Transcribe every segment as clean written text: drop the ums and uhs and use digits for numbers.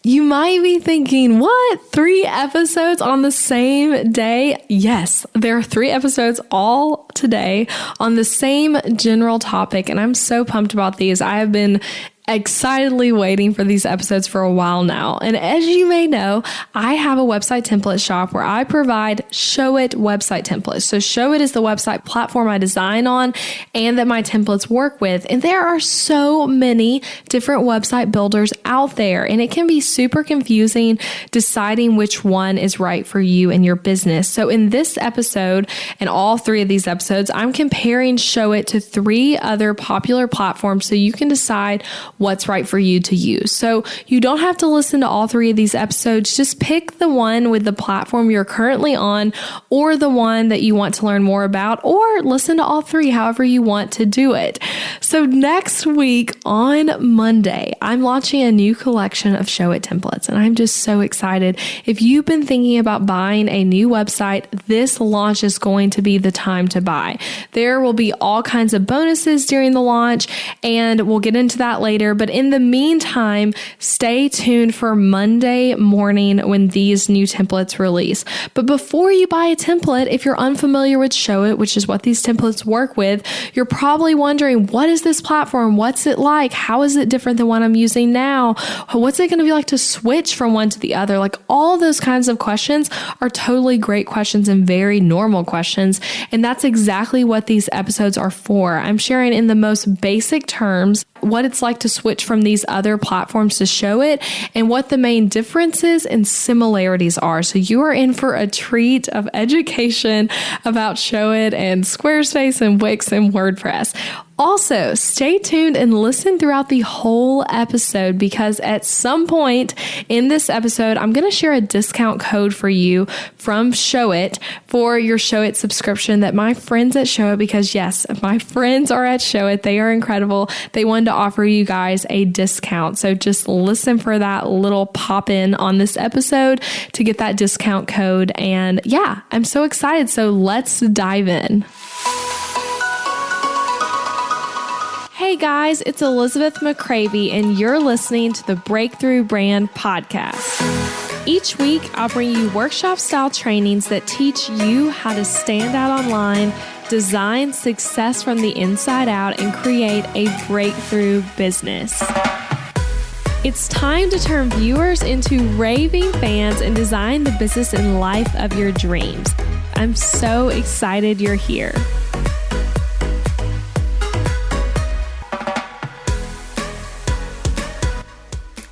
You might be thinking, what? 3 episodes on the same day? Yes, there are 3 episodes all today on the same general topic, and I'm so pumped about these. I have been excitedly waiting for these episodes for a while now. And as you may know, I have a website template shop where I provide Showit website templates. So Showit is the website platform I design on and that my templates work with. And there are so many different website builders out there, and it can be super confusing deciding which one is right for you and your business. So in this episode and all 3 of these episodes, I'm comparing Showit to 3 other popular platforms so you can decide what's right for you to use. So you don't have to listen to all 3 of these episodes. Just pick the one with the platform you're currently on, or the one that you want to learn more about, or listen to all 3, however you want to do it. So next week on Monday, I'm launching a new collection of Showit templates, and I'm just so excited. If you've been thinking about buying a new website, this launch is going to be the time to buy. There will be all kinds of bonuses during the launch, and we'll get into that later. But in the meantime, stay tuned for Monday morning when these new templates release. But before you buy a template, if you're unfamiliar with Showit, which is what these templates work with, you're probably wondering, what is this platform? What's it like? How is it different than what I'm using now? What's it going to be like to switch from one to the other? Like, all those kinds of questions are totally great questions and very normal questions. And that's exactly what these episodes are for. I'm sharing in the most basic terms what it's like to switch from these other platforms to Showit and what the main differences and similarities are. So you are in for a treat of education about Showit and Squarespace and Wix and WordPress. Also, stay tuned and listen throughout the whole episode, because at some point in this episode, I'm going to share a discount code for you from Showit for your Showit subscription that my friends at Showit, because yes, my friends are at Showit, they are incredible. They wanted to offer you guys a discount. So just listen for that little pop in on this episode to get that discount code. And yeah, I'm so excited. So let's dive in. Hey guys, it's Elizabeth McCravey, and you're listening to the Breakthrough Brand Podcast. Each week, I'll bring you workshop-style trainings that teach you how to stand out online, design success from the inside out, and create a breakthrough business. It's time to turn viewers into raving fans and design the business and life of your dreams. I'm so excited you're here.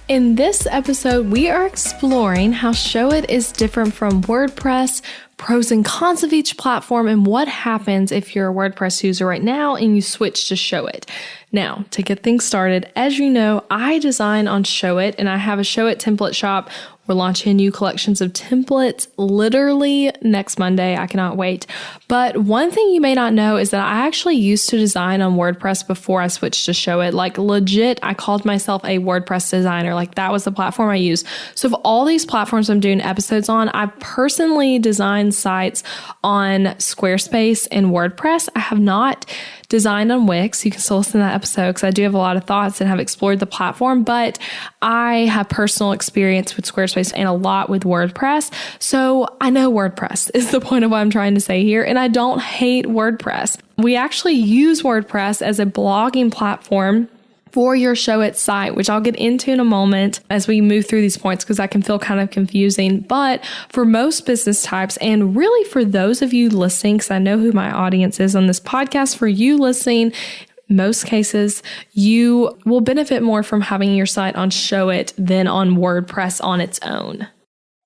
In this episode, we are exploring how Showit is different from WordPress, pros and cons of each platform, and what happens if you're a WordPress user right now and you switch to Showit. Now, to get things started, as you know, I design on Showit, and I have a Showit template shop. We're launching new collections of templates literally next Monday. I cannot wait. But one thing you may not know is that I actually used to design on WordPress before I switched to Showit. Like, legit, I called myself a WordPress designer. Like, that was the platform I used. So of all these platforms I'm doing episodes on, I personally designed sites on Squarespace and WordPress. I have not designed on Wix. You can still listen to that episode because I do have a lot of thoughts and have explored the platform, but I have personal experience with Squarespace and a lot with WordPress. So I know WordPress is the point of what I'm trying to say here. And I don't hate WordPress. We actually use WordPress as a blogging platform for your Showit site, which I'll get into in a moment as we move through these points, because that can feel kind of confusing. But for most business types, and really for those of you listening, because I know who my audience is on this podcast, for you listening, most cases, you will benefit more from having your site on Showit than on WordPress on its own.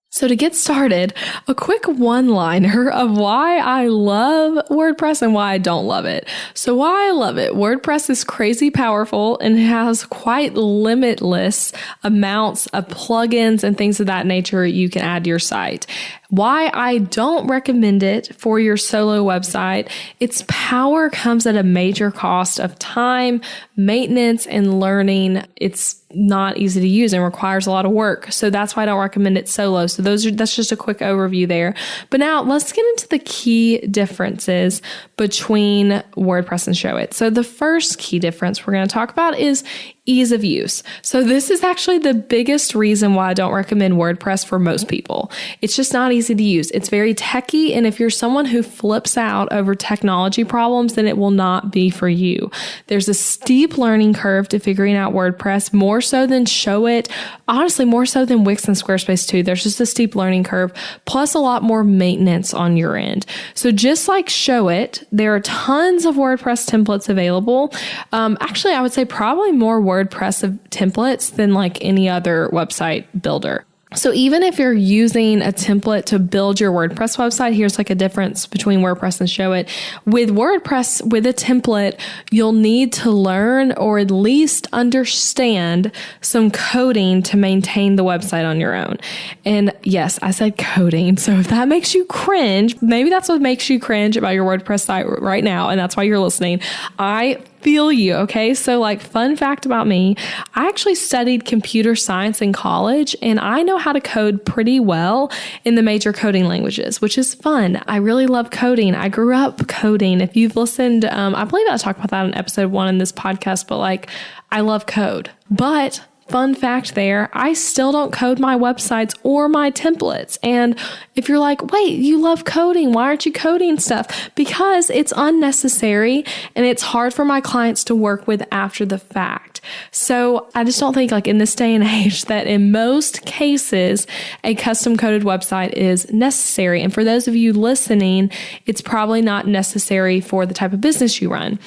So to get started, a quick one-liner of why I love WordPress and why I don't love it. So why I love it: WordPress is crazy powerful and has quite limitless amounts of plugins and things of that nature you can add to your site. Why I don't recommend it for your solo website: its power comes at a major cost of time, maintenance, and learning. It's not easy to use and requires a lot of work. So that's why I don't recommend it solo. So that's just a quick overview there. But now let's get into the key differences between WordPress and Showit. So the first key difference we're going to talk about is Ease of use. So this is actually the biggest reason why I don't recommend WordPress for most people. It's just not easy to use. It's very techy, and if you're someone who flips out over technology problems, then it will not be for you. There's a steep learning curve to figuring out WordPress, more so than Showit. Honestly, more so than Wix and Squarespace too. There's just a steep learning curve, plus a lot more maintenance on your end. So just like Showit, there are tons of WordPress templates available. Actually, I would say probably more WordPress templates than like any other website builder. So even if you're using a template to build your WordPress website, here's like a difference between WordPress and Showit. With WordPress, with a template, you'll need to learn or at least understand some coding to maintain the website on your own. And yes, I said coding. So if that makes you cringe, maybe that's what makes you cringe about your WordPress site right now, and that's why you're listening. I feel you. Okay. So like fun fact about me, I actually studied computer science in college, and I know how to code pretty well in the major coding languages, which is fun. I really love coding. I grew up coding. If you've listened, I believe I talked about that in episode 1 in this podcast, but like I love code. But fun fact there, I still don't code my websites or my templates. And if you're like, wait, you love coding, why aren't you coding stuff? Because it's unnecessary and it's hard for my clients to work with after the fact. So I just don't think like in this day and age that in most cases, a custom coded website is necessary. And for those of you listening, it's probably not necessary for the type of business you run.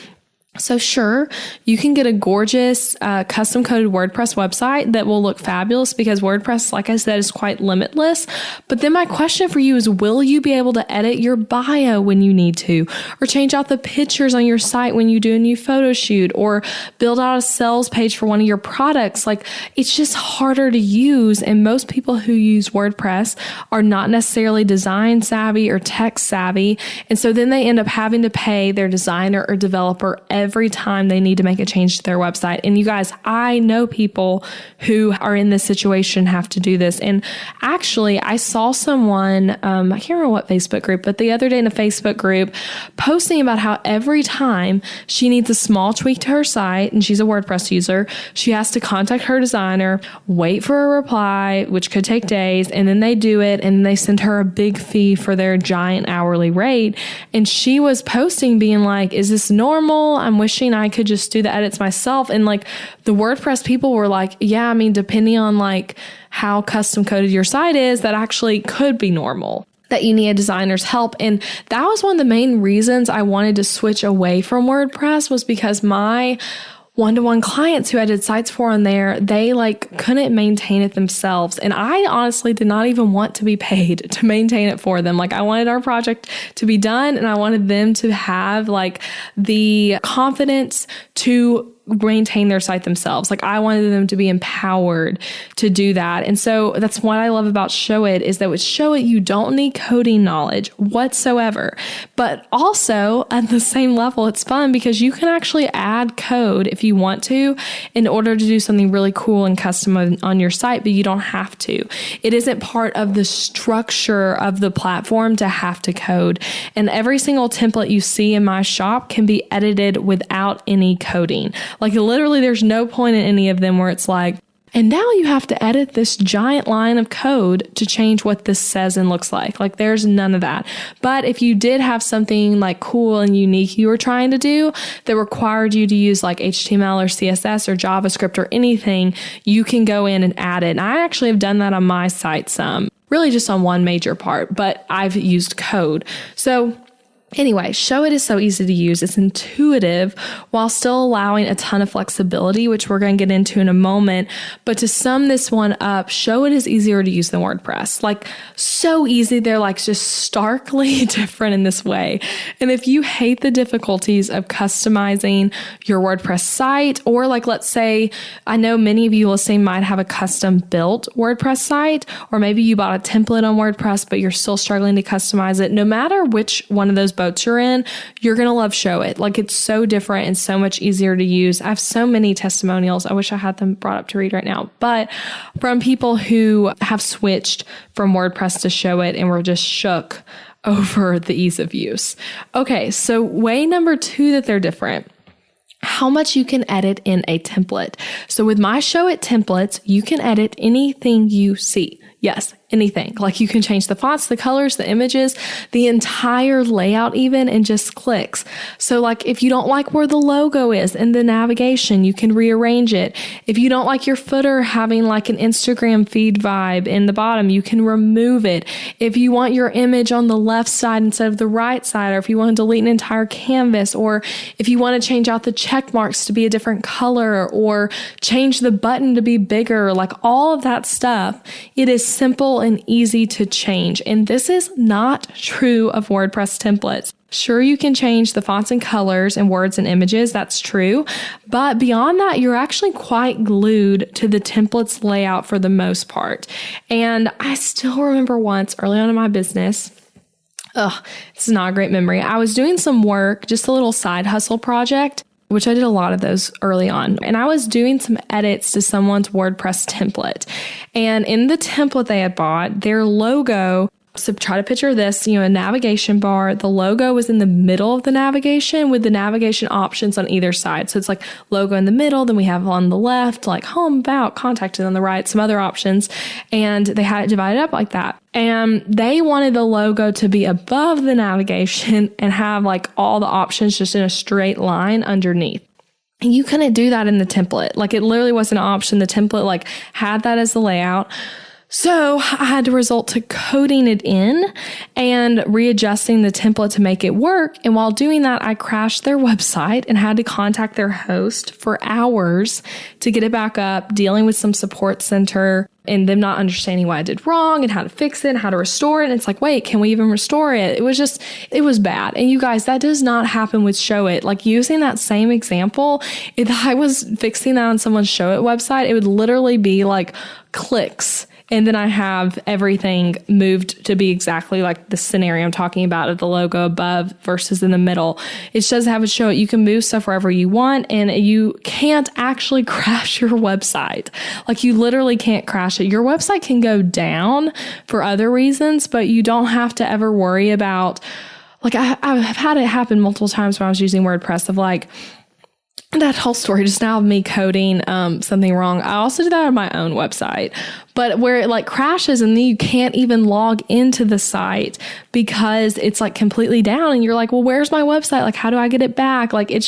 So sure, you can get a gorgeous custom coded WordPress website that will look fabulous because WordPress, like I said, is quite limitless. But then my question for you is, will you be able to edit your bio when you need to, or change out the pictures on your site when you do a new photo shoot, or build out a sales page for one of your products? Like, it's just harder to use. And most people who use WordPress are not necessarily design savvy or tech savvy. And so then they end up having to pay their designer or developer every time they need to make a change to their website. And you guys, I know people who are in this situation have to do this. And actually, I saw someone, I can't remember what Facebook group, but the other day in a Facebook group posting about how every time she needs a small tweak to her site, and she's a WordPress user, she has to contact her designer, wait for a reply, which could take days, and then they do it, and they send her a big fee for their giant hourly rate. And she was posting being like, is this normal? I'm wishing I could just do the edits myself. And like the WordPress people were like, yeah, I mean, depending on like how custom coded your site is, that actually could be normal, that you need a designer's help. And that was one of the main reasons I wanted to switch away from WordPress, was because my one-to-one clients who I did sites for on there, they like couldn't maintain it themselves. And I honestly did not even want to be paid to maintain it for them. Like, I wanted our project to be done, and I wanted them to have like the confidence to maintain their site themselves. Like, I wanted them to be empowered to do that. And so that's what I love about Showit, is that with Showit, you don't need coding knowledge whatsoever. But also at the same level, it's fun because you can actually add code if you want to in order to do something really cool and custom on your site, but you don't have to. It isn't part of the structure of the platform to have to code. And every single template you see in my shop can be edited without any coding. Like, literally, there's no point in any of them where it's like, and now you have to edit this giant line of code to change what this says and looks like. Like, there's none of that. But if you did have something like cool and unique you were trying to do that required you to use like HTML or CSS or JavaScript or anything, you can go in and add it. And I actually have done that on my site some, really just on one major part, but I've used code. So anyway, Showit is so easy to use. It's intuitive while still allowing a ton of flexibility, which we're going to get into in a moment. But to sum this one up, Showit is easier to use than WordPress. Like, so easy. They're like just starkly different in this way. And if you hate the difficulties of customizing your WordPress site, or like, let's say, I know many of you listening might have a custom built WordPress site, or maybe you bought a template on WordPress, but you're still struggling to customize it. No matter which one of those boats you're in, you're going to love Showit. Like, it's so different and so much easier to use. I have so many testimonials. I wish I had them brought up to read right now, but from people who have switched from WordPress to Showit and were just shook over the ease of use. Okay. So way number 2 that they're different. how much you can edit in a template. So with my Showit templates, you can edit anything you see. Yes, anything. Like you can change the fonts, the colors, the images, the entire layout even in just clicks. So like if you don't like where the logo is in the navigation, you can rearrange it. If you don't like your footer having like an Instagram feed vibe in the bottom, you can remove it. If you want your image on the left side instead of the right side, or if you want to delete an entire canvas, or if you want to change out the check marks to be a different color, or change the button to be bigger, like all of that stuff, it is simple and easy to change. And this is not true of WordPress templates. Sure, you can change the fonts and colors and words and images. That's true. But beyond that, you're actually quite glued to the template's layout for the most part. And I still remember once early on in my business, this is not a great memory. I was doing some work, just a little side hustle project, which I did a lot of those early on. And I was doing some edits to someone's WordPress template. And in the template they had bought, their logo, so try to picture this, a navigation bar. The logo was in the middle of the navigation with the navigation options on either side. So it's like logo in the middle, then we have on the left, like home, about, contact, and on the right, some other options. And they had it divided up like that. And they wanted the logo to be above the navigation and have like all the options just in a straight line underneath. And you couldn't do that in the template. Like it literally wasn't an option. The template like had that as the layout. So I had to resort to coding it in and readjusting the template to make it work. And while doing that, I crashed their website and had to contact their host for hours to get it back up, dealing with some support center and them not understanding what I did wrong and how to fix it and how to restore it. And it's like, wait, can we even restore it? It was bad. And you guys, that does not happen with Showit. Like using that same example, if I was fixing that on someone's Showit website, it would literally be like clicks. And then I have everything moved to be exactly like the scenario I'm talking about of the logo above versus in the middle. It just doesn't have a Showit. You can move stuff wherever you want, and you can't actually crash your website. Like you literally can't crash it. Your website can go down for other reasons, but you don't have to ever worry about, like I've had it happen multiple times when I was using WordPress of like, that whole story just now of me coding something wrong. I also did that on my own website, but where it like crashes and then you can't even log into the site because it's like completely down and you're like, well, where's my website? Like, how do I get it back? Like, it's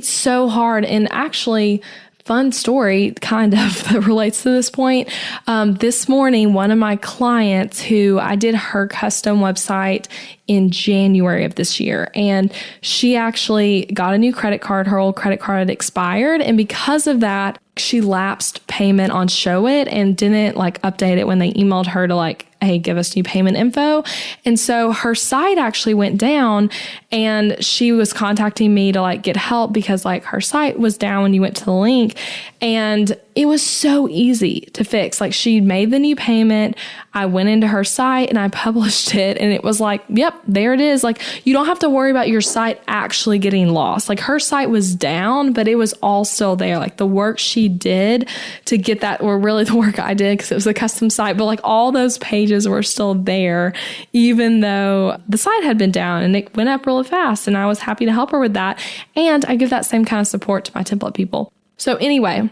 so hard. And actually, fun story kind of that relates to this point. This morning, one of my clients who I did her custom website in January of this year, and she actually got a new credit card. Her old credit card had expired. And because of that, she lapsed payment on Showit and didn't like update it when they emailed her to like, hey, give us new payment info. And so her site actually went down and she was contacting me to like get help because like her site was down when you went to the link. And it was so easy to fix. Like she made the new payment. I went into her site and I published it and it was like, yep, there it is. Like you don't have to worry about your site actually getting lost. Like her site was down, but it was all still there. Like the work she did to get that, or really the work I did because it was a custom site, but like all those pages were still there, even though the site had been down, and it went up really fast. And I was happy to help her with that. And I give that same kind of support to my template people. So anyway,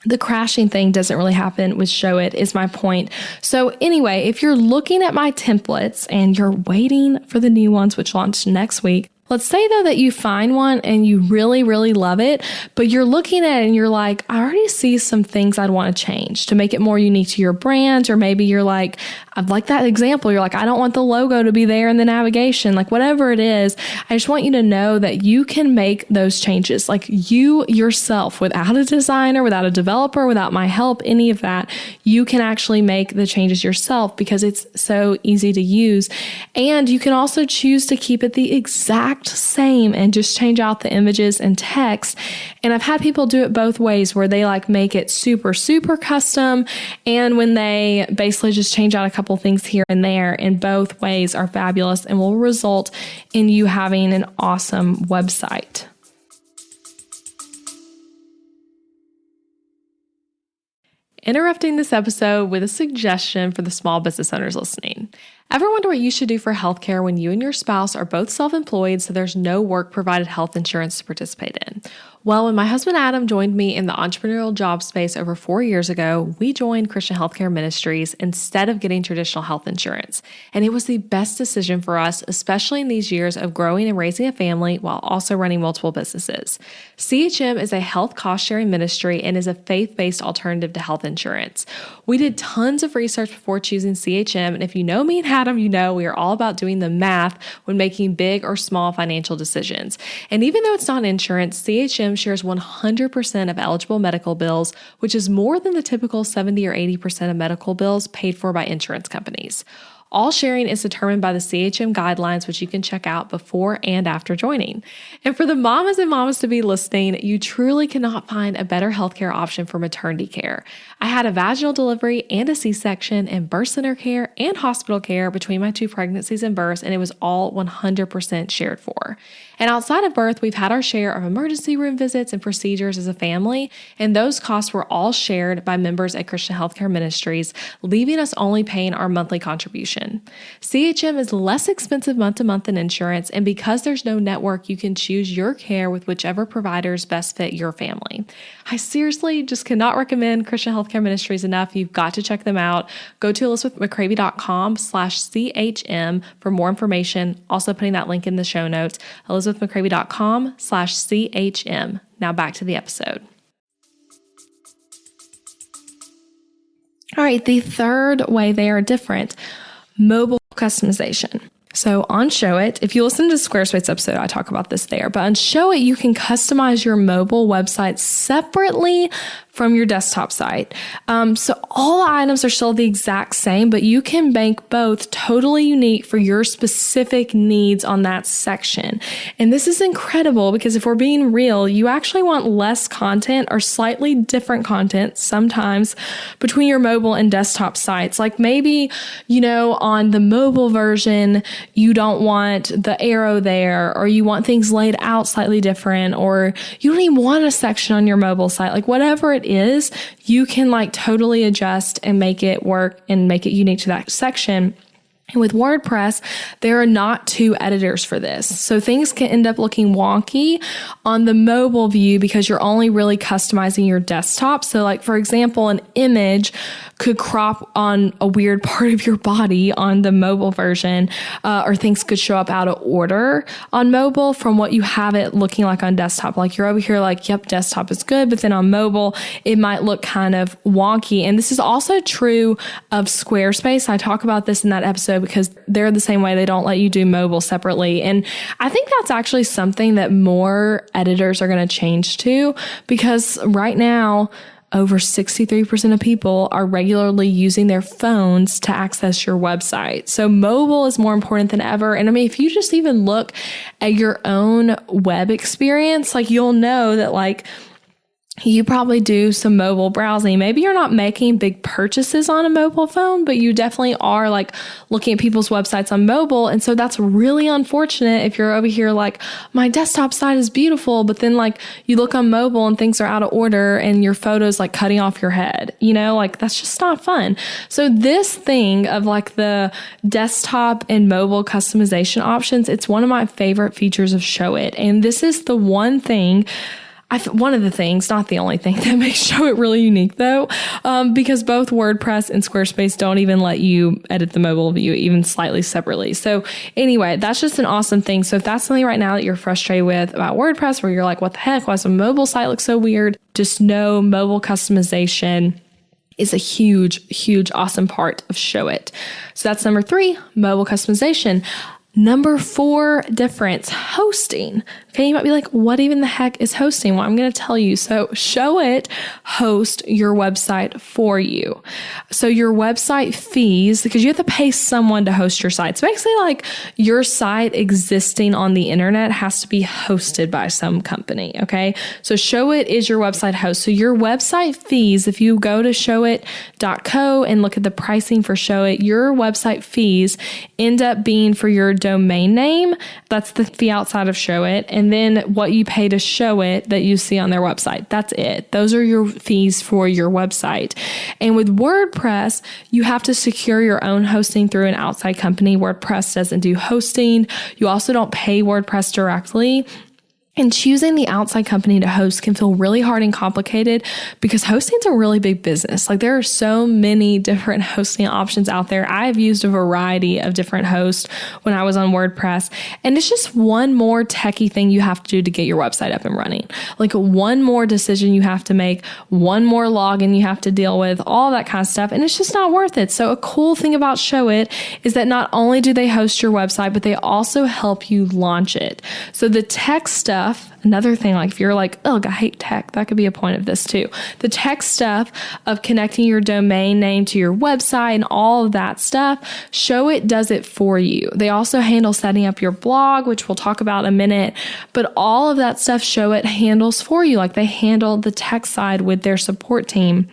the crashing thing doesn't really happen with Showit is my point. So anyway, if you're looking at my templates and you're waiting for the new ones, which launch next week, let's say though that you find one and you really, really love it, but you're looking at it and you're like, I already see some things I'd want to change to make it more unique to your brand. Or maybe you're like, I've like that example. You're like, I don't want the logo to be there in the navigation, like whatever it is. I just want you to know that you can make those changes. Like you yourself, without a designer, without a developer, without my help, any of that, you can actually make the changes yourself because it's so easy to use. And you can also choose to keep it the exact same and just change out the images and text. And I've had people do it both ways where they like make it super, super custom. And when they basically just change out a couple things here and there, and both ways are fabulous and will result in you having an awesome website. Interrupting this episode with a suggestion for the small business owners listening. Ever wonder what you should do for healthcare when you and your spouse are both self-employed, so there's no work-provided health insurance to participate in? Well, when my husband Adam joined me in the entrepreneurial job space over 4 years ago, we joined Christian Healthcare Ministries instead of getting traditional health insurance. And it was the best decision for us, especially in these years of growing and raising a family while also running multiple businesses. CHM is a health cost-sharing ministry and is a faith-based alternative to health insurance. We did tons of research before choosing CHM, and if you know me and Adam, you know we are all about doing the math when making big or small financial decisions. And even though it's not insurance, CHM shares 100% of eligible medical bills, which is more than the typical 70 or 80% of medical bills paid for by insurance companies. All sharing is determined by the CHM guidelines, which you can check out before and after joining. And for the mamas and mamas to be listening, you truly cannot find a better healthcare option for maternity care. I had a vaginal delivery and a C-section and birth center care and hospital care between my 2 pregnancies and births, and it was all 100% shared for. And outside of birth, we've had our share of emergency room visits and procedures as a family, and those costs were all shared by members at Christian Healthcare Ministries, leaving us only paying our monthly contribution. CHM is less expensive month to month than insurance, and because there's no network, you can choose your care with whichever providers best fit your family. I seriously just cannot recommend Christian Healthcare Ministries enough. You've got to check them out. Go to elizabethmccravey.com/CHM for more information. Also putting that link in the show notes, elizabethmccravey.com/CHM. Now back to the episode. All right, the third way they are different, mobile customization. So on Showit, if you listen to the Squarespace episode, I talk about this there, but on Showit, you can customize your mobile website separately from your desktop site. So all the items are still the exact same, but you can make both totally unique for your specific needs on that section. And this is incredible because if we're being real, you actually want less content or slightly different content sometimes between your mobile and desktop sites. Like maybe, on the mobile version, you don't want the arrow there, or you want things laid out slightly different, or you don't even want a section on your mobile site. Like whatever it is, you can totally adjust and make it work and make it unique to that section. And with WordPress, there are not 2 editors for this. So things can end up looking wonky on the mobile view because you're only really customizing your desktop. So for example, an image could crop on a weird part of your body on the mobile version, or things could show up out of order on mobile from what you have it looking like on desktop. You're over here yep, desktop is good, but then on mobile, it might look kind of wonky. And this is also true of Squarespace. I talk about this in that episode because they're the same way. They don't let you do mobile separately. And I think that's actually something that more editors are going to change to, because right now, over 63% of people are regularly using their phones to access your website. So mobile is more important than ever. And if you just even look at your own web experience, you'll know that you probably do some mobile browsing. Maybe you're not making big purchases on a mobile phone, but you definitely are looking at people's websites on mobile. And so that's really unfortunate if you're over here my desktop site is beautiful, but then you look on mobile and things are out of order and your photos cutting off your head, that's just not fun. So this thing of the desktop and mobile customization options, it's one of my favorite features of Showit. And this is the one thing, one of the things, not the only thing, that makes Showit really unique though, because both WordPress and Squarespace don't even let you edit the mobile view even slightly separately. So anyway, that's just an awesome thing. So if that's something right now that you're frustrated with about WordPress, where you're what the heck, why does a mobile site look so weird? Just know mobile customization is a huge, huge, awesome part of Showit. So that's number 3, mobile customization. Number 4 difference, hosting. Okay, you might be what even the heck is hosting? Well, I'm going to tell you. So Showit hosts your website for you. So your website fees, because you have to pay someone to host your site. So basically your site existing on the internet has to be hosted by some company. Okay, so Showit is your website host. So your website fees, if you go to showit.co and look at the pricing for Showit, your website fees end up being for your domain name. That's the fee outside of Showit. and then what you pay to Showit that you see on their website. That's it. Those are your fees for your website. And with WordPress, you have to secure your own hosting through an outside company. WordPress doesn't do hosting. You also don't pay WordPress directly. And choosing the outside company to host can feel really hard and complicated because hosting's a really big business. Like there are so many different hosting options out there. I've used a variety of different hosts when I was on WordPress, and it's just one more techie thing you have to do to get your website up and running. Like one more decision you have to make, one more login you have to deal with, all that kind of stuff. And it's just not worth it. So a cool thing about Showit is that not only do they host your website, but they also help you launch it. So the tech stuff, another thing, like if you're like, oh, I hate tech, that could be a point of this too. The tech stuff of connecting your domain name to your website and all of that stuff, Showit does it for you. They also handle setting up your blog, which we'll talk about in a minute, but all of that stuff Showit handles for you. Like they handle the tech side with their support team.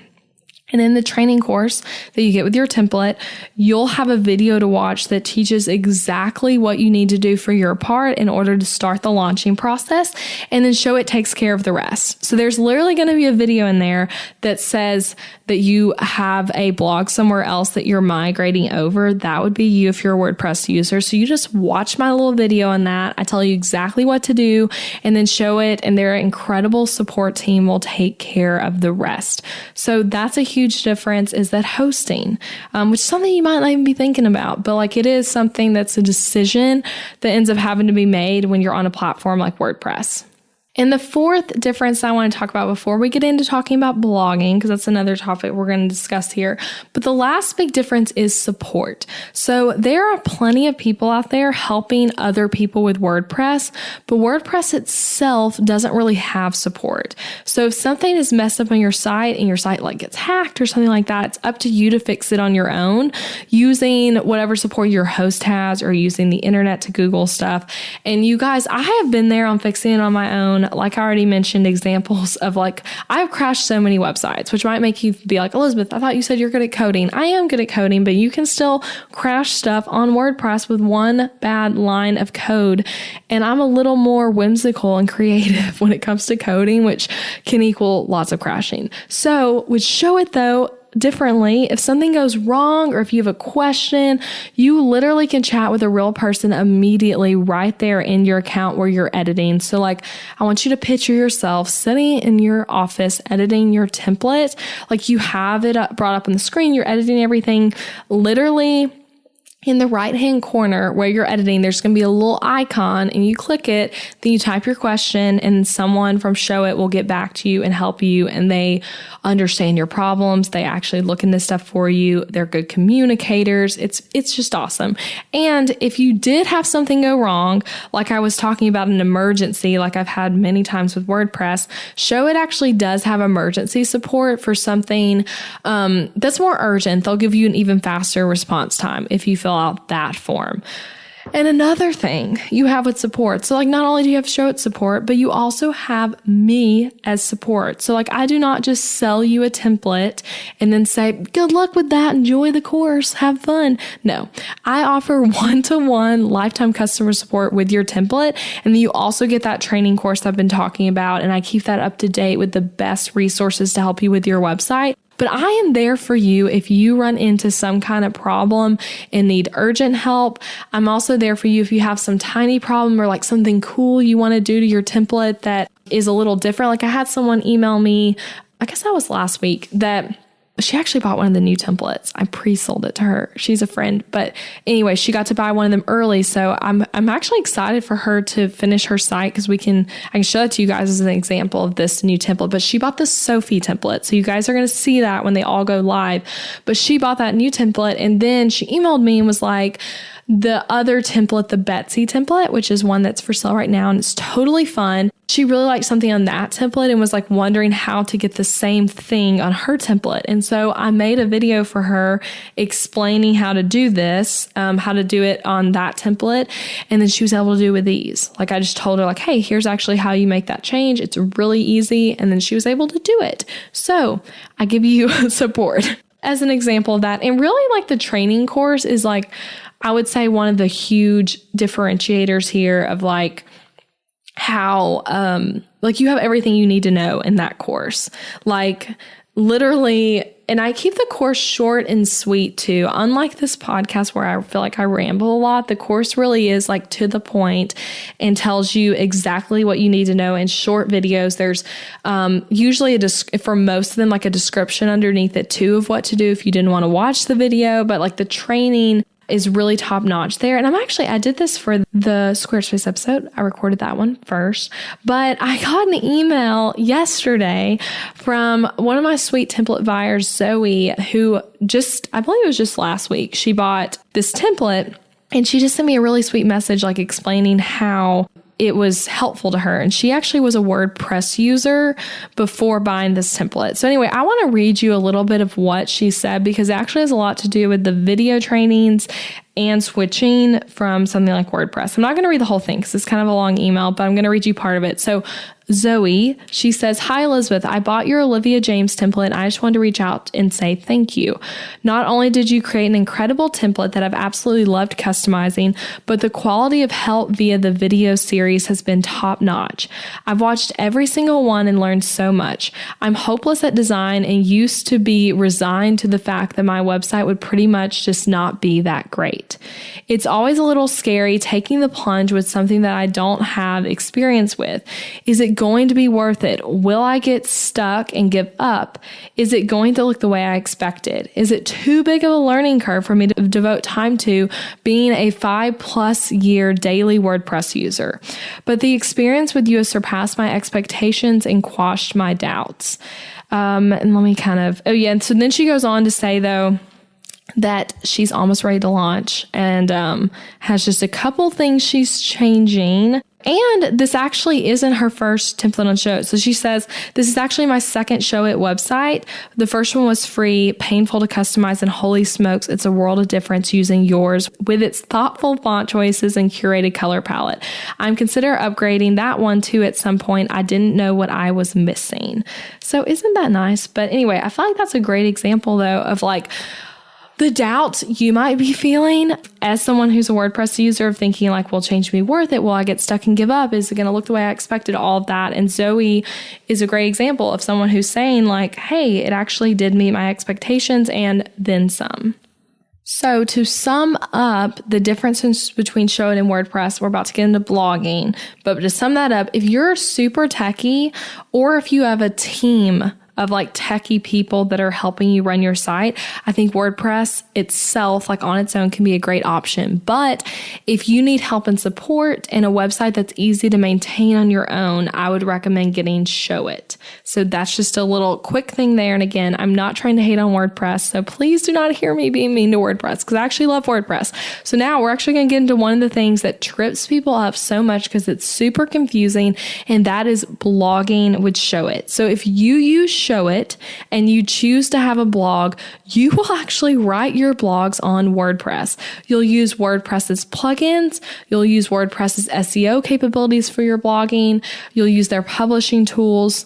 And in the training course that you get with your template, you'll have a video to watch that teaches exactly what you need to do for your part in order to start the launching process. And then Showit takes care of the rest. So there's literally going to be a video in there that says that you have a blog somewhere else that you're migrating over. That would be you if you're a WordPress user. So you just watch my little video on that. I tell you exactly what to do, and then Showit and their incredible support team will take care of the rest. So that's a huge difference, is that hosting, which is something you might not even be thinking about, but like it is something that's a decision that ends up having to be made when you're on a platform like WordPress. And the fourth difference I want to talk about before we get into talking about blogging, because that's another topic we're going to discuss here, but the last big difference is support. So there are plenty of people out there helping other people with WordPress, but WordPress itself doesn't really have support. So if something is messed up on your site and your site like gets hacked or something like that, it's up to you to fix it on your own using whatever support your host has or using the internet to Google stuff. And you guys, I have been there on fixing it on my own. Like I already mentioned, examples of like, I've crashed so many websites, which might make you be like, Elizabeth, I thought you said you're good at coding. I am good at coding, but you can still crash stuff on WordPress with one bad line of code. And I'm a little more whimsical and creative when it comes to coding, which can equal lots of crashing. So with Showit though, differently, if something goes wrong or if you have a question, you literally can chat with a real person immediately right there in your account where you're editing. So like, I want you to picture yourself sitting in your office editing your template. Like you have it brought up on the screen, you're editing everything. Literally in the right-hand corner where you're editing, there's going to be a little icon and you click it, then you type your question and someone from Showit will get back to you and help you, and they understand your problems. They actually look into stuff for you. They're good communicators. It's just awesome. And if you did have something go wrong, like I was talking about an emergency, like I've had many times with WordPress, Showit actually does have emergency support for something that's more urgent. They'll give you an even faster response time if you fill out that form. And another thing you have with support, so like not only do you have Showit support, but you also have me as support. So like I do not just sell you a template and then say, good luck with that, enjoy the course, have fun. No, I offer one-to-one lifetime customer support with your template. And then you also get that training course I've been talking about, and I keep that up to date with the best resources to help you with your website. But I am there for you if you run into some kind of problem and need urgent help. I'm also there for you if you have some tiny problem or like something cool you want to do to your template that is a little different. Like I had someone email me, I guess that was last week, that she actually bought one of the new templates. I pre-sold it to her. She's a friend. But anyway, she got to buy one of them early. So I'm actually excited for her to finish her site because I can show it to you guys as an example of this new template. But she bought the Sophie template. So you guys are going to see that when they all go live. But she bought that new template and then she emailed me and was like, the other template, the Betsy template, which is one that's for sale right now, and it's totally fun. She really liked something on that template and was like wondering how to get the same thing on her template. And so I made a video for her explaining how to do this, how to do it on that template. And then she was able to do it with these. Like I just told her like, hey, here's actually how you make that change. It's really easy. And then she was able to do it. So I give you support as an example of that. And really like the training course is like, I would say one of the huge differentiators here of like how, like, you have everything you need to know in that course. Like, literally, and I keep the course short and sweet too. Unlike this podcast where I feel like I ramble a lot, the course really is like to the point and tells you exactly what you need to know in short videos. There's usually for most of them, like a description underneath it too of what to do if you didn't want to watch the video, but like the training is really top notch there. And I did this for the Squarespace episode. I recorded that one first, but I got an email yesterday from one of my sweet template buyers, Zoe, who I believe it was just last week, she bought this template and she just sent me a really sweet message, like explaining how it was helpful to her. And she actually was a WordPress user before buying this template. So anyway, I want to read you a little bit of what she said, because it actually has a lot to do with the video trainings and switching from something like WordPress. I'm not going to read the whole thing because it's kind of a long email, but I'm going to read you part of it. So Zoe, she says, "Hi, Elizabeth. I bought your Olivia James template and I just wanted to reach out and say thank you. Not only did you create an incredible template that I've absolutely loved customizing, but the quality of help via the video series has been top notch. I've watched every single one and learned so much. I'm hopeless at design and used to be resigned to the fact that my website would pretty much just not be that great. It's always a little scary taking the plunge with something that I don't have experience with. Is it going to be worth it? Will I get stuck and give up? Is it going to look the way I expected? Is it too big of a learning curve for me to devote time to being a 5+ year daily WordPress user? But the experience with you has surpassed my expectations and quashed my doubts." And let me and so then she goes on to say, though, that she's almost ready to launch and has just a couple things she's changing. And this actually isn't her first template on Showit. So she says, "This is actually my second Showit website. The first one was free, painful to customize, and holy smokes, it's a world of difference using yours with its thoughtful font choices and curated color palette. I'm considering upgrading that one too at some point. I didn't know what I was missing." So isn't that nice? But anyway, I feel like that's a great example though of like the doubts you might be feeling as someone who's a WordPress user of thinking like, will change be worth it? Will I get stuck and give up? Is it going to look the way I expected? All of that. And Zoe is a great example of someone who's saying like, hey, it actually did meet my expectations and then some. So to sum up the differences between Showit and WordPress, we're about to get into blogging, but to sum that up, if you're super techie or if you have a team of like techie people that are helping you run your site, I think WordPress itself, like on its own, can be a great option. But if you need help and support and a website that's easy to maintain on your own, I would recommend getting Showit. So that's just a little quick thing there. And again, I'm not trying to hate on WordPress, so please do not hear me being mean to WordPress because I actually love WordPress. So now we're actually going to get into one of the things that trips people up so much because it's super confusing, and that is blogging with Showit. So if you use Showit and you choose to have a blog, you will actually write your blogs on WordPress. You'll use WordPress's plugins. You'll use WordPress's SEO capabilities for your blogging. You'll use their publishing tools.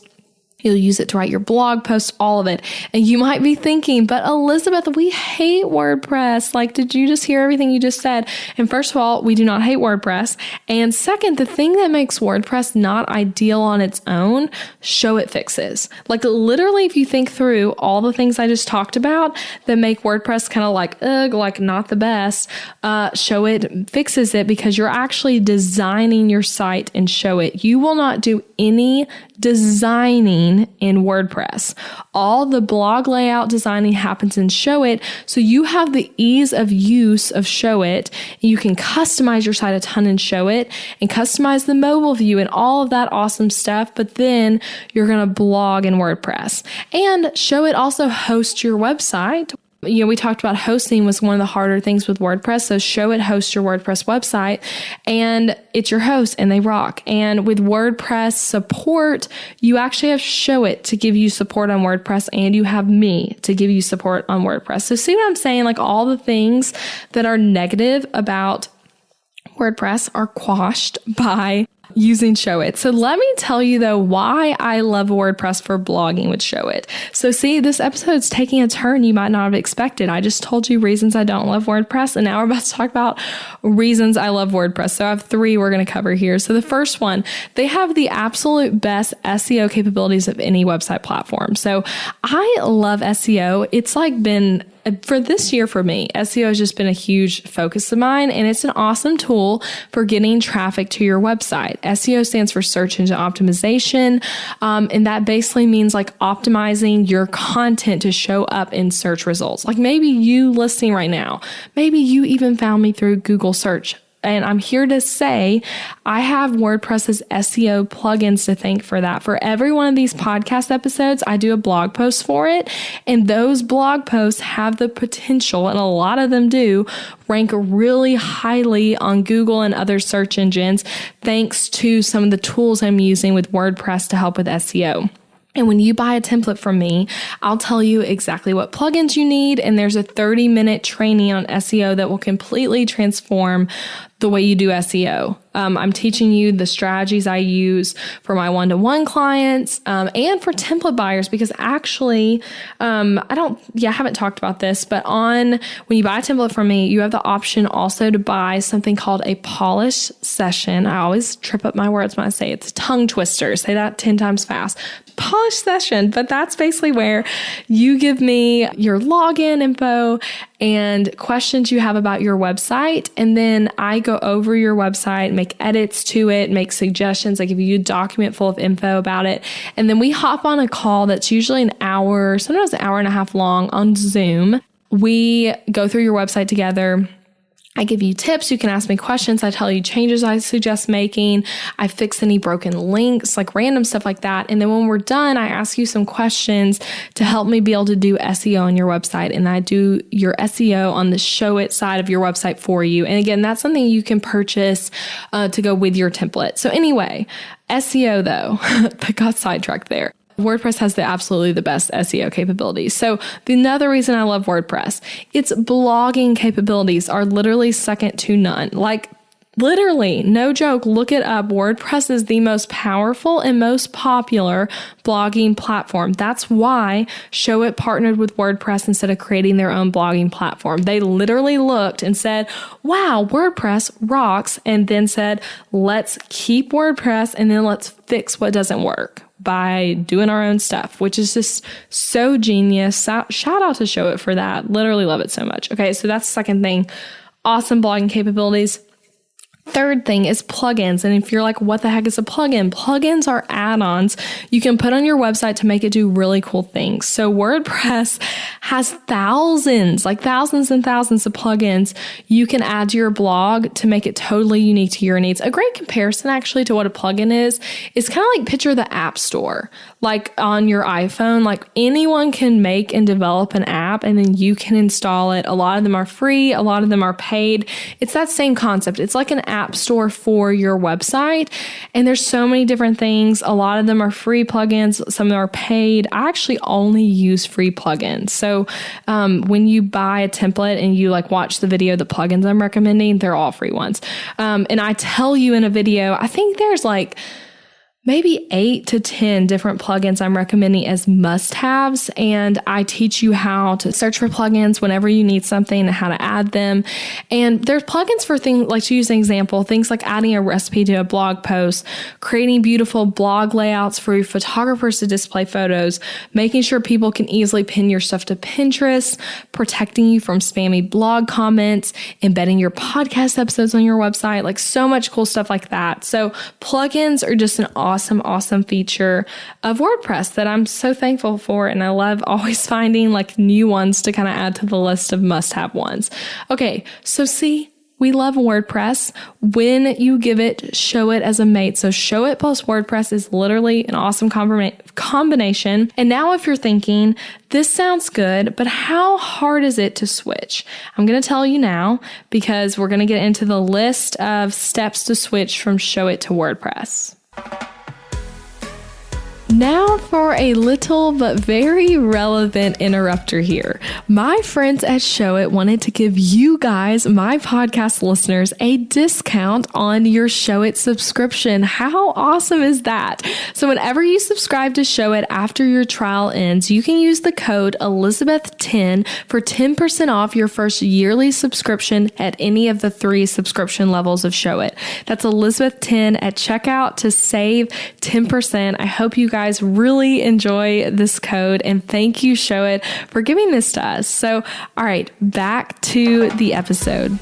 You'll use it to write your blog posts, all of it. And you might be thinking, but Elizabeth, we hate WordPress. Like, did you just hear everything you just said? And first of all, we do not hate WordPress. And second, the thing that makes WordPress not ideal on its own, Showit fixes. Like literally, if you think through all the things I just talked about that make WordPress kind of like, like not the best, Showit fixes it because you're actually designing your site in Showit. You will not do any designing in WordPress. All the blog layout designing happens in Showit, so you have the ease of use of Showit. You can customize your site a ton in Showit and customize the mobile view and all of that awesome stuff, but then you're going to blog in WordPress. And Showit also hosts your website. You know, we talked about hosting was one of the harder things with WordPress. So Showit hosts your WordPress website and it's your host and they rock. And with WordPress support, you actually have Showit to give you support on WordPress and you have me to give you support on WordPress. So see what I'm saying? Like all the things that are negative about WordPress are quashed by using Showit. So let me tell you though why I love WordPress for blogging with Showit. So see, this episode's taking a turn you might not have expected. I just told you reasons I don't love WordPress, and now we're about to talk about reasons I love WordPress. So I have 3 we're going to cover here. So the first one, they have the absolute best SEO capabilities of any website platform. So I love SEO. It's like been for this year for me, SEO has just been a huge focus of mine, and it's an awesome tool for getting traffic to your website. SEO stands for search engine optimization, and that basically means like optimizing your content to show up in search results. Like maybe you listening right now, maybe you even found me through Google search. And I'm here to say I have WordPress's SEO plugins to thank for that. For every one of these podcast episodes, I do a blog post for it. And those blog posts have the potential, and a lot of them do, rank really highly on Google and other search engines, thanks to some of the tools I'm using with WordPress to help with SEO. And when you buy a template from me, I'll tell you exactly what plugins you need. And there's a 30-minute training on SEO that will completely transform the way you do SEO. I'm teaching you the strategies I use for my one-to-one clients and for template buyers, because actually, I haven't talked about this, but when you buy a template from me, you have the option also to buy something called a polish session. I always trip up my words when I say it. It's a tongue twister. Say that 10 times fast. Polish session, but that's basically where you give me your login info and questions you have about your website. And then I go over your website, make edits to it, make suggestions. I give you a document full of info about it. And then we hop on a call that's usually an hour, sometimes an hour and a half long on Zoom. We go through your website together. I give you tips. You can ask me questions. I tell you changes I suggest making. I fix any broken links, like random stuff like that. And then when we're done, I ask you some questions to help me be able to do SEO on your website. And I do your SEO on the Showit side of your website for you. And again, that's something you can purchase to go with your template. So anyway, SEO though, I got sidetracked there. WordPress has absolutely the best SEO capabilities. So another reason I love WordPress, its blogging capabilities are literally second to none. Like literally, no joke, look it up. WordPress is the most powerful and most popular blogging platform. That's why Showit partnered with WordPress instead of creating their own blogging platform. They literally looked and said, wow, WordPress rocks, and then said, let's keep WordPress and then let's fix what doesn't work by doing our own stuff, which is just so genius. Shout out to Showit for that. Literally love it so much. Okay, so that's the second thing. Awesome blogging capabilities. Third thing is plugins. And if you're like, what the heck is a plugin? Plugins are add-ons you can put on your website to make it do really cool things. So WordPress has thousands and thousands of plugins you can add to your blog to make it totally unique to your needs. A great comparison actually to what a plugin is kind of like picture the App Store. Like on your iPhone, like anyone can make and develop an app and then you can install it. A lot of them are free. A lot of them are paid. It's that same concept. It's like an app store for your website. And there's so many different things. A lot of them are free plugins. Some of them are paid. I actually only use free plugins. So when you buy a template and you like watch the video, the plugins I'm recommending, they're all free ones. And I tell you in a video, I think there's like maybe 8 to 10 different plugins I'm recommending as must-haves. And I teach you how to search for plugins whenever you need something and how to add them. And there's plugins for things like, to use an example, things like adding a recipe to a blog post, creating beautiful blog layouts for your photographers to display photos, making sure people can easily pin your stuff to Pinterest, protecting you from spammy blog comments, embedding your podcast episodes on your website, like so much cool stuff like that. So plugins are just an awesome feature of WordPress that I'm so thankful for. And I love always finding like new ones to kind of add to the list of must-have ones. Okay, so see, we love WordPress when you give it Showit as a mate. So Showit plus WordPress is literally an awesome combination. And now if you're thinking, this sounds good, but how hard is it to switch? I'm going to tell you now because we're going to get into the list of steps to switch from Showit to WordPress. Now for a little but very relevant interrupter here. My friends at Showit wanted to give you guys, my podcast listeners, a discount on your Showit subscription. How awesome is that? So whenever you subscribe to Showit after your trial ends, you can use the code Elizabeth10 for 10% off your first yearly subscription at any of the 3 subscription levels of Showit. That's Elizabeth10 at checkout to save 10%. I hope you guys really enjoy this code, and thank you, Showit, for giving this to us. So, all right, back to the episode.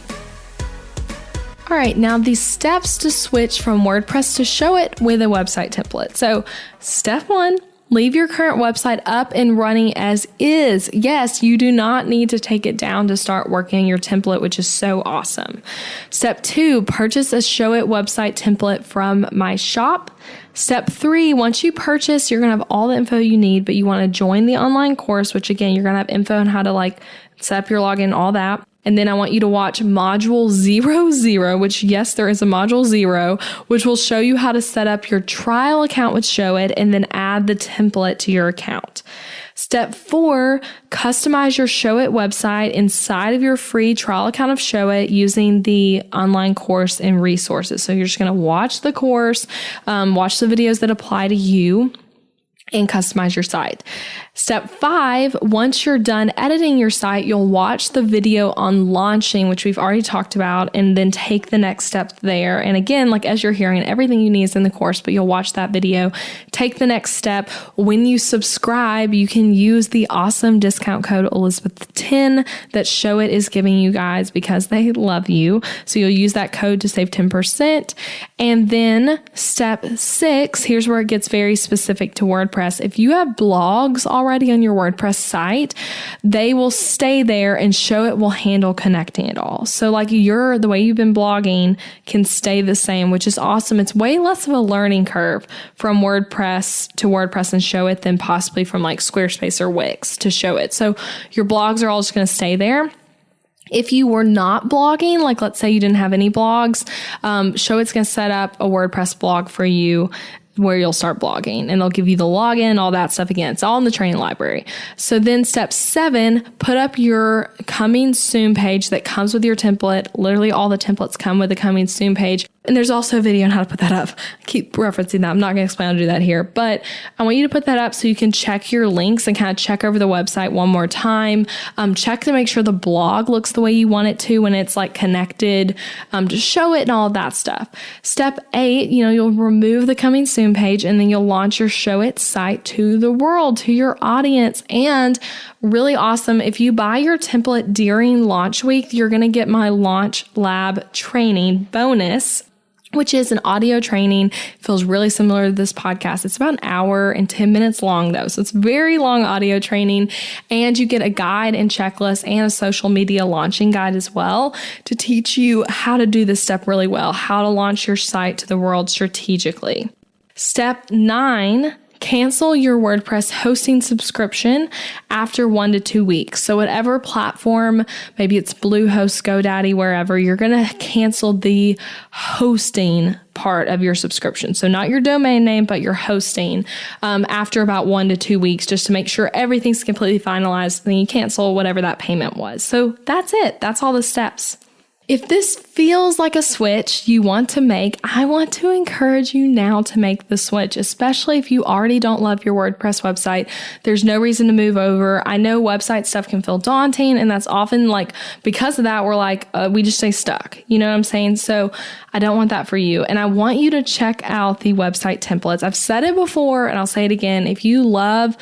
All right, now the steps to switch from WordPress to Showit with a website template. So, step 1, leave your current website up and running as is. Yes, you do not need to take it down to start working on your template, which is so awesome. Step 2, purchase a Showit website template from my shop. Step 3, once you purchase, you're going to have all the info you need, but you want to join the online course, which again, you're going to have info on how to set up your login, all that. And then I want you to watch module 00, which yes, there is a module 0, which will show you how to set up your trial account with Showit and then add the template to your account. Step 4, customize your Showit website inside of your free trial account of Showit using the online course and resources. So you're just going to watch the course, watch the videos that apply to you, and customize your site. Step 5, once you're done editing your site, you'll watch the video on launching, which we've already talked about, and then take the next step there. And again, as you're hearing, everything you need is in the course, but you'll watch that video, take the next step. When you subscribe, you can use the awesome discount code Elizabeth10 that Showit is giving you guys because they love you. So you'll use that code to save 10%. And then step 6, here's where it gets very specific to WordPress. If you have blogs already on your WordPress site, they will stay there and Showit will handle connecting it all. So the way you've been blogging can stay the same, which is awesome. It's way less of a learning curve from WordPress to WordPress and Showit than possibly from Squarespace or Wix to Showit. So your blogs are all just going to stay there. If you were not blogging, let's say you didn't have any blogs, Showit's going to set up a WordPress blog for you where you'll start blogging, and they'll give you the login, all that stuff. Again, it's all in the training library. So then step 7, put up your coming soon page that comes with your template. Literally all the templates come with the coming soon page. And there's also a video on how to put that up. I keep referencing that. I'm not going to explain how to do that here, but I want you to put that up so you can check your links and kind of check over the website one more time. Check to make sure the blog looks the way you want it to when it's connected to Showit and all of that stuff. Step 8, you'll remove the coming soon page and then you'll launch your Showit site to the world, to your audience. And really awesome, if you buy your template during launch week, you're going to get my Launch Lab training bonus, which is an audio training. It feels really similar to this podcast. It's about an hour and 10 minutes long though. So it's very long audio training, and you get a guide and checklist and a social media launching guide as well to teach you how to do this step really well, how to launch your site to the world strategically. Step 9, cancel your WordPress hosting subscription after 1 to 2 weeks. So whatever platform, maybe it's Bluehost, GoDaddy, wherever, you're going to cancel the hosting part of your subscription. So not your domain name, but your hosting after about 1 to 2 weeks, just to make sure everything's completely finalized. Then you cancel whatever that payment was. So that's it. That's all the steps. If this feels like a switch you want to make, I want to encourage you now to make the switch, especially if you already don't love your WordPress website. There's no reason to move over. I know website stuff can feel daunting, and that's often because of that, we're we just stay stuck. You know what I'm saying? So I don't want that for you. And I want you to check out the website templates. I've said it before, and I'll say it again. If you love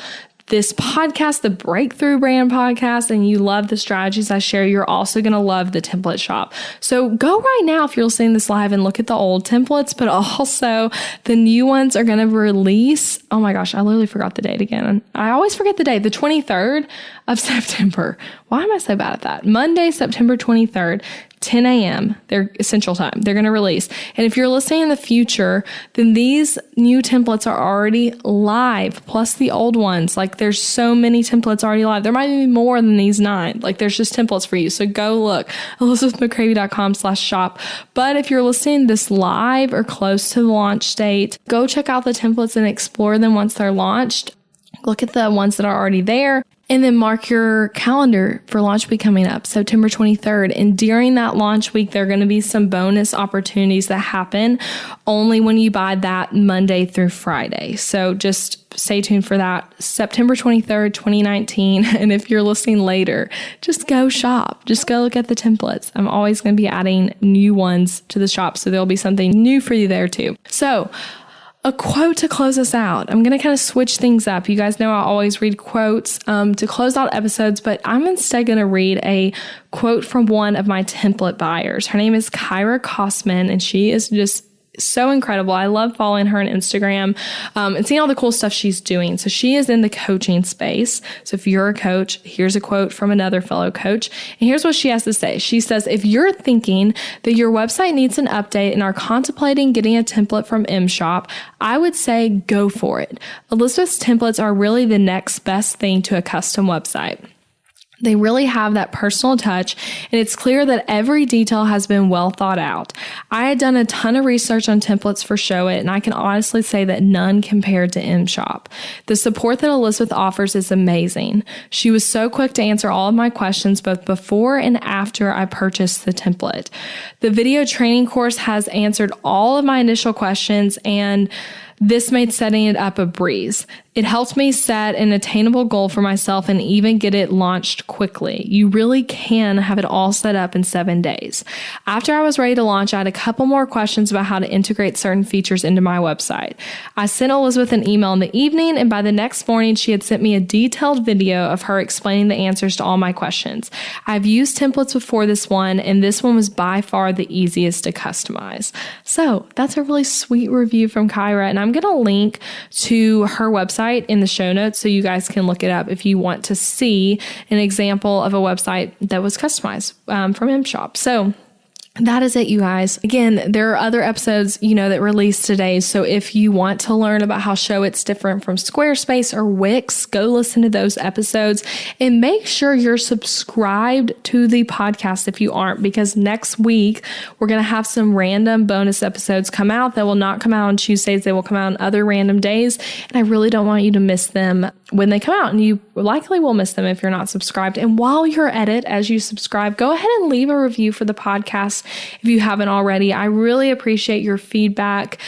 this podcast, the Breakthrough Brand podcast, and you love the strategies I share, you're also going to love the template shop. So go right now if you're listening to this live and look at the old templates, but also the new ones are going to release. Oh my gosh, I literally forgot the date again. I always forget the date, the 23rd of September. Why am I so bad at that? Monday, September 23rd. 10 a.m. They're Central Time. They're going to release. And if you're listening in the future, then these new templates are already live, plus the old ones. Like there's so many templates already live. There might be more than these 9. Like there's just templates for you. So go look, elizabethmccravey.com/shop. But if you're listening this live or close to the launch date, go check out the templates and explore them once they're launched. Look at the ones that are already there. And then mark your calendar for launch week coming up, September 23rd. And during that launch week, there are going to be some bonus opportunities that happen only when you buy that Monday through Friday. So just stay tuned for that. September 23rd, 2019. And if you're listening later, just go shop. Just go look at the templates. I'm always going to be adding new ones to the shop. So there'll be something new for you there too. So a quote to close us out. I'm going to kind of switch things up. You guys know I always read quotes to close out episodes, but I'm instead going to read a quote from one of my template buyers. Her name is Kyra Kosman, and she is just so incredible. I love following her on Instagram and seeing all the cool stuff she's doing. So she is in the coaching space. So if you're a coach, here's a quote from another fellow coach. And here's what she has to say. She says, if you're thinking that your website needs an update and are contemplating getting a template from MShop, I would say go for it. Elizabeth's templates are really the next best thing to a custom website. They really have that personal touch, and it's clear that every detail has been well thought out. I had done a ton of research on templates for Showit, and I can honestly say that none compared to MShop. The support that Elizabeth offers is amazing. She was so quick to answer all of my questions both before and after I purchased the template. The video training course has answered all of my initial questions, and this made setting it up a breeze. It helped me set an attainable goal for myself and even get it launched quickly. You really can have it all set up in 7 days. After I was ready to launch, I had a couple more questions about how to integrate certain features into my website. I sent Elizabeth an email in the evening, and by the next morning, she had sent me a detailed video of her explaining the answers to all my questions. I've used templates before this one, and this one was by far the easiest to customize. So that's a really sweet review from Kyra, and I'm going to link to her website in the show notes so you guys can look it up if you want to see an example of a website that was customized from MShop. So that is it, you guys. Again, there are other episodes, that released today. So if you want to learn about how Showit's different from Squarespace or Wix, go listen to those episodes and make sure you're subscribed to the podcast if you aren't, because next week we're going to have some random bonus episodes come out that will not come out on Tuesdays. They will come out on other random days. And I really don't want you to miss them when they come out, and you likely will miss them if you're not subscribed. And while you're at it, as you subscribe, go ahead and leave a review for the podcast if you haven't already. I really appreciate your feedback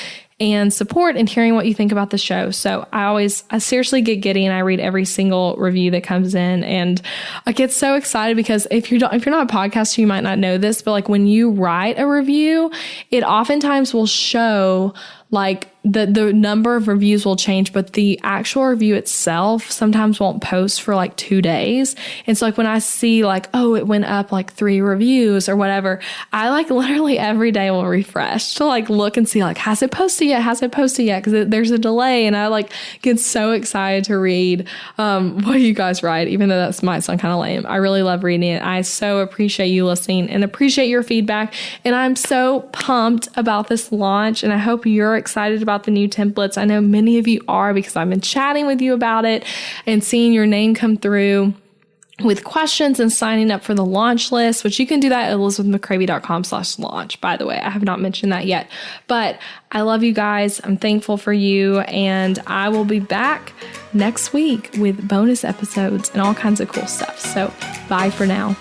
and support and hearing what you think about the show. So I seriously get giddy, and I read every single review that comes in, and I get so excited because if you're not a podcaster, you might not know this, but like when you write a review, it oftentimes will show like the number of reviews will change, but the actual review itself sometimes won't post for like 2 days. And so like when I see like, oh, it went up like 3 reviews or whatever, I like literally every day will refresh to like look and see like, has it posted yet? Has it posted yet? Because there's a delay, and I like get so excited to read what you guys write, even though that might sound kind of lame. I really love reading it. I so appreciate you listening and appreciate your feedback. And I'm so pumped about this launch, and I hope you're excited about the new templates. I know many of you are, because I've been chatting with you about it and seeing your name come through with questions and signing up for the launch list, which you can do that at elizabethmccravey.com/launch. By the way, I have not mentioned that yet, but I love you guys. I'm thankful for you, and I will be back next week with bonus episodes and all kinds of cool stuff. So bye for now.